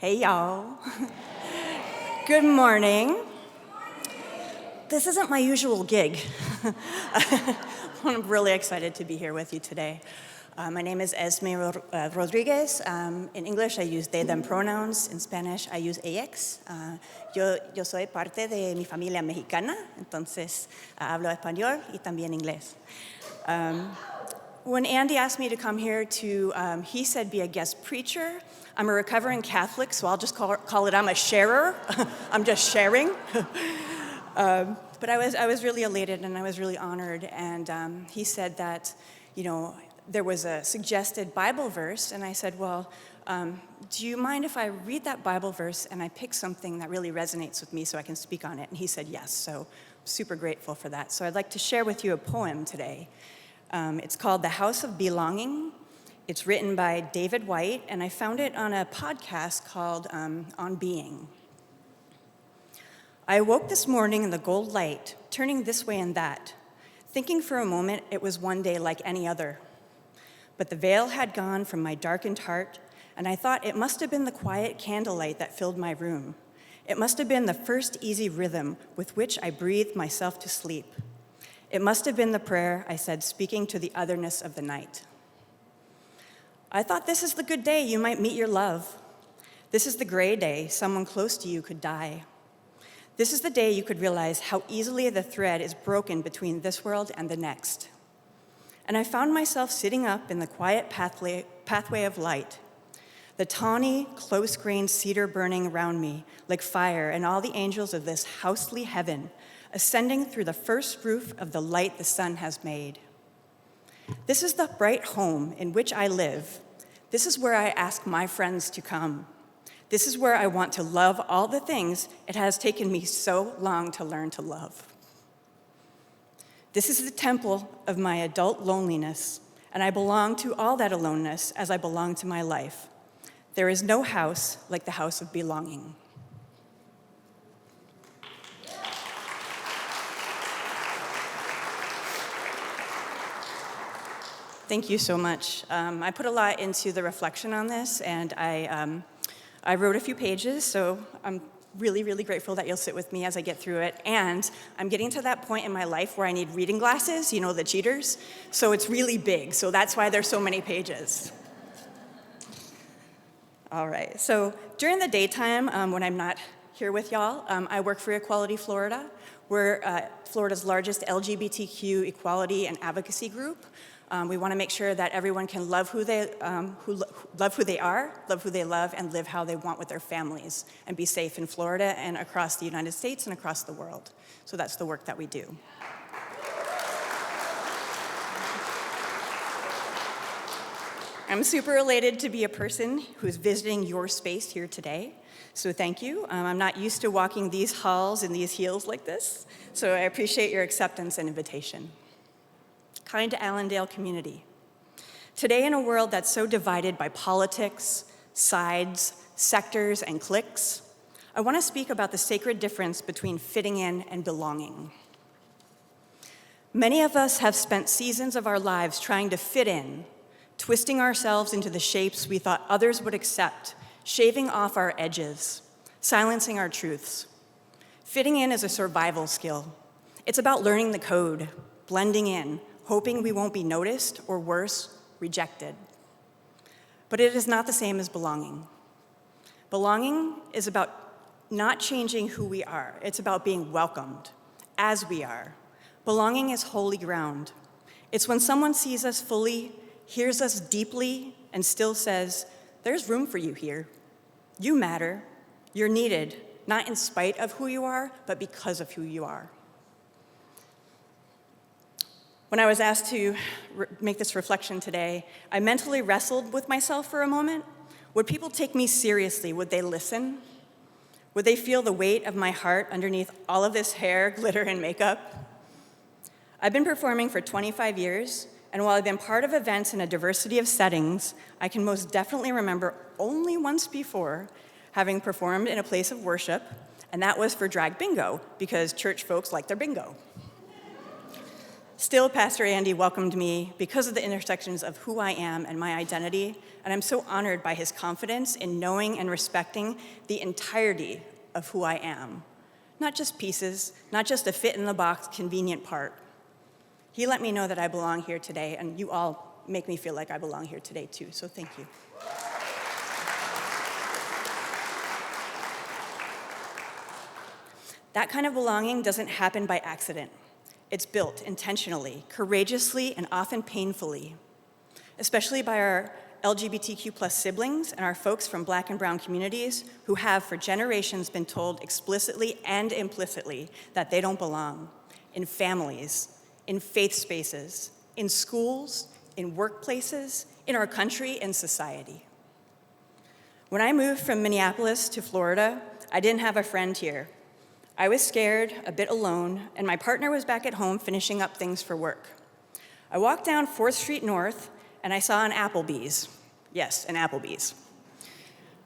Hey, y'all. Good morning. This isn't my usual gig. I'm really excited to be here with you today. My name is Esmé Rodríguez. In English, I use they, them pronouns. In Spanish, I use ellas. Yo soy parte de mi familia mexicana, entonces hablo español y también inglés. When Andy asked me to come here to, he said, be a guest preacher. I'm a recovering Catholic, so I'll just call it I'm a sharer. I'm just sharing. But I was really elated and I was really honored. And he said that, there was a suggested Bible verse. And I said, well, do you mind if I read that Bible verse and I pick something that really resonates with me so I can speak on it? And he said yes, so I'm super grateful for that. So I'd like to share with you a poem today. It's called The House of Belonging. It's written by David White, and I found it on a podcast called On Being. I awoke this morning in the gold light, turning this way and that, thinking for a moment it was one day like any other. But the veil had gone from my darkened heart, and I thought it must have been the quiet candlelight that filled my room. It must have been the first easy rhythm with which I breathed myself to sleep. It must have been the prayer I said, speaking to the otherness of the night. I thought this is the good day you might meet your love. This is the gray day someone close to you could die. This is the day you could realize how easily the thread is broken between this world and the next. And I found myself sitting up in the quiet pathway of light, the tawny, close-grained cedar burning around me like fire, and all the angels of this housely heaven ascending through the first roof of the light the sun has made. This is the bright home in which I live. This is where I ask my friends to come. This is where I want to love all the things it has taken me so long to learn to love. This is the temple of my adult loneliness, and I belong to all that aloneness as I belong to my life. There is no house like the house of belonging. Thank you so much. I put a lot into the reflection on this, and I wrote a few pages, so I'm really, really grateful that you'll sit with me as I get through it. And I'm getting to that point in my life where I need reading glasses, the cheaters, so it's really big, so that's why there's so many pages. All right, so during the daytime, when I'm not here with y'all, I work for Equality Florida. We're Florida's largest LGBTQ equality and advocacy group. We want to make sure that everyone can love who they are, love who they love, and live how they want with their families, and be safe in Florida and across the United States and across the world. So that's the work that we do. I'm super elated to be a person who's visiting your space here today. So thank you. I'm not used to walking these halls in these heels like this, so I appreciate your acceptance and invitation. Kind Allendale community. Today, in a world that's so divided by politics, sides, sectors, and cliques, I want to speak about the sacred difference between fitting in and belonging. Many of us have spent seasons of our lives trying to fit in, twisting ourselves into the shapes we thought others would accept, shaving off our edges, silencing our truths. Fitting in is a survival skill. It's about learning the code, blending in, hoping we won't be noticed, or worse, rejected. But it is not the same as belonging. Belonging is about not changing who we are. It's about being welcomed as we are. Belonging is holy ground. It's when someone sees us fully, hears us deeply, and still says, there's room for you here. You matter. You're needed, not in spite of who you are, but because of who you are. When I was asked to make this reflection today, I mentally wrestled with myself for a moment. Would people take me seriously? Would they listen? Would they feel the weight of my heart underneath all of this hair, glitter, and makeup? I've been performing for 25 years, and while I've been part of events in a diversity of settings, I can most definitely remember only once before having performed in a place of worship, and that was for drag bingo, because church folks like their bingo. Still, Pastor Andy welcomed me because of the intersections of who I am and my identity, and I'm so honored by his confidence in knowing and respecting the entirety of who I am. Not just pieces, not just a fit-in-the-box convenient part. He let me know that I belong here today, and you all make me feel like I belong here today too, so thank you. That kind of belonging doesn't happen by accident. It's built intentionally, courageously, and often painfully, especially by our LGBTQ plus siblings and our folks from Black and brown communities who have for generations been told explicitly and implicitly that they don't belong in families, in faith spaces, in schools, in workplaces, in our country, and society. When I moved from Minneapolis to Florida, I didn't have a friend here. I was scared, a bit alone, and my partner was back at home finishing up things for work. I walked down 4th Street North, and I saw an Applebee's. Yes, an Applebee's.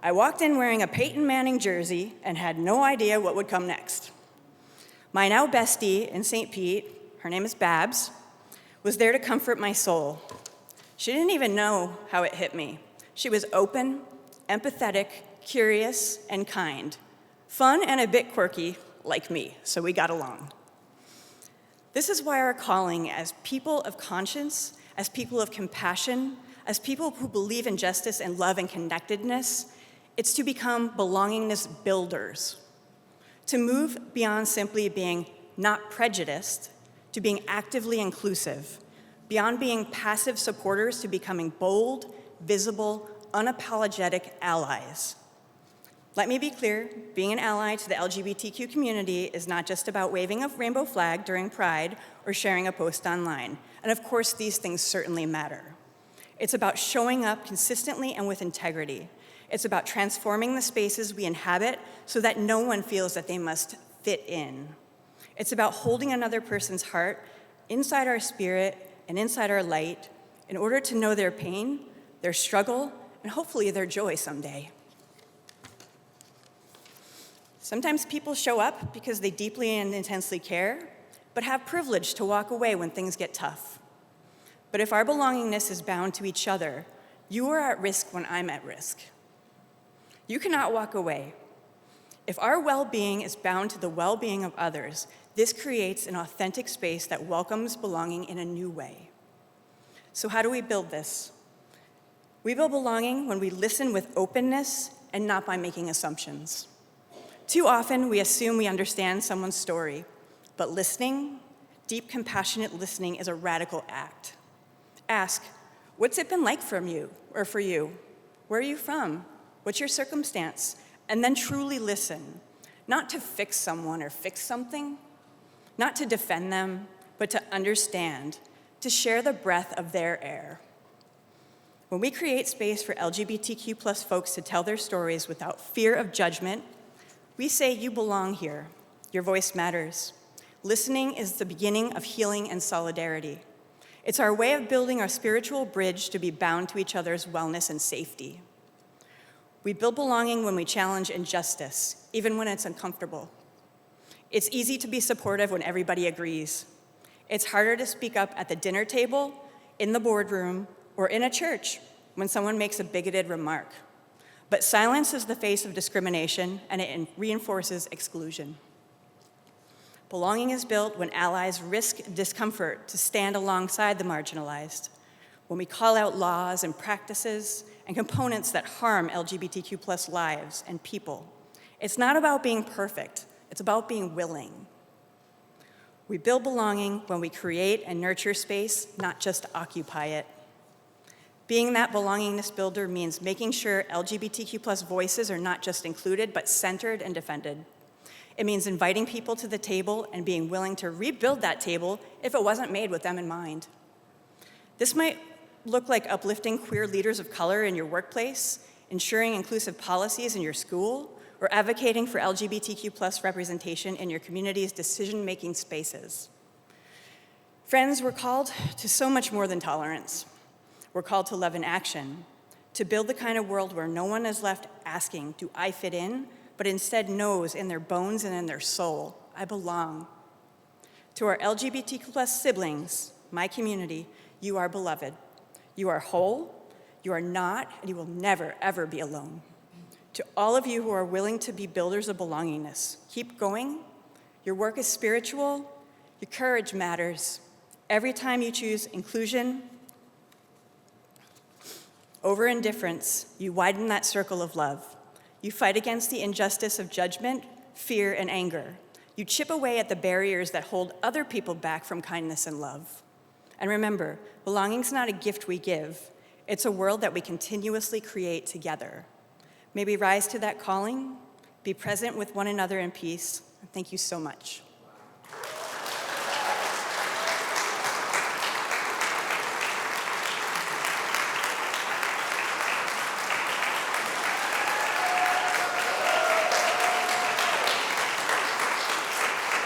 I walked in wearing a Peyton Manning jersey and had no idea what would come next. My now bestie in St. Pete, her name is Babs, was there to comfort my soul. She didn't even know how it hit me. She was open, empathetic, curious, and kind. Fun and a bit quirky, like me, so we got along. This is why our calling as people of conscience, as people of compassion, as people who believe in justice and love and connectedness, it's to become belongingness builders, to move beyond simply being not prejudiced to being actively inclusive, beyond being passive supporters to becoming bold, visible, unapologetic allies. Let me be clear, being an ally to the LGBTQ community is not just about waving a rainbow flag during Pride or sharing a post online. And of course, these things certainly matter. It's about showing up consistently and with integrity. It's about transforming the spaces we inhabit so that no one feels that they must fit in. It's about holding another person's heart inside our spirit and inside our light in order to know their pain, their struggle, and hopefully their joy someday. Sometimes people show up because they deeply and intensely care, but have privilege to walk away when things get tough. But if our belongingness is bound to each other, you are at risk when I'm at risk. You cannot walk away. If our well-being is bound to the well-being of others, this creates an authentic space that welcomes belonging in a new way. So how do we build this? We build belonging when we listen with openness and not by making assumptions. Too often, we assume we understand someone's story, but listening, deep, compassionate listening is a radical act. Ask, what's it been like for you? Where are you from? What's your circumstance? And then truly listen, not to fix someone or fix something, not to defend them, but to understand, to share the breath of their air. When we create space for LGBTQ plus folks to tell their stories without fear of judgment, we say you belong here, your voice matters. Listening is the beginning of healing and solidarity. It's our way of building our spiritual bridge to be bound to each other's wellness and safety. We build belonging when we challenge injustice, even when it's uncomfortable. It's easy to be supportive when everybody agrees. It's harder to speak up at the dinner table, in the boardroom, or in a church when someone makes a bigoted remark. But silence is the face of discrimination, and it reinforces exclusion. Belonging is built when allies risk discomfort to stand alongside the marginalized, when we call out laws and practices and components that harm LGBTQ plus lives and people. It's not about being perfect, it's about being willing. We build belonging when we create and nurture space, not just occupy it. Being that belongingness builder means making sure LGBTQ plus voices are not just included, but centered and defended. It means inviting people to the table and being willing to rebuild that table if it wasn't made with them in mind. This might look like uplifting queer leaders of color in your workplace, ensuring inclusive policies in your school, or advocating for LGBTQ plus representation in your community's decision-making spaces. Friends, we're called to so much more than tolerance. We're called to love in action, to build the kind of world where no one is left asking, do I fit in? But instead knows in their bones and in their soul, I belong. To our LGBTQ plus siblings, my community, you are beloved. You are whole, you are not, and you will never, ever be alone. To all of you who are willing to be builders of belongingness, keep going. Your work is spiritual, your courage matters. Every time you choose inclusion over indifference, you widen that circle of love. You fight against the injustice of judgment, fear, and anger. You chip away at the barriers that hold other people back from kindness and love. And remember, belonging's not a gift we give. It's a world that we continuously create together. May we rise to that calling, be present with one another in peace. Thank you so much.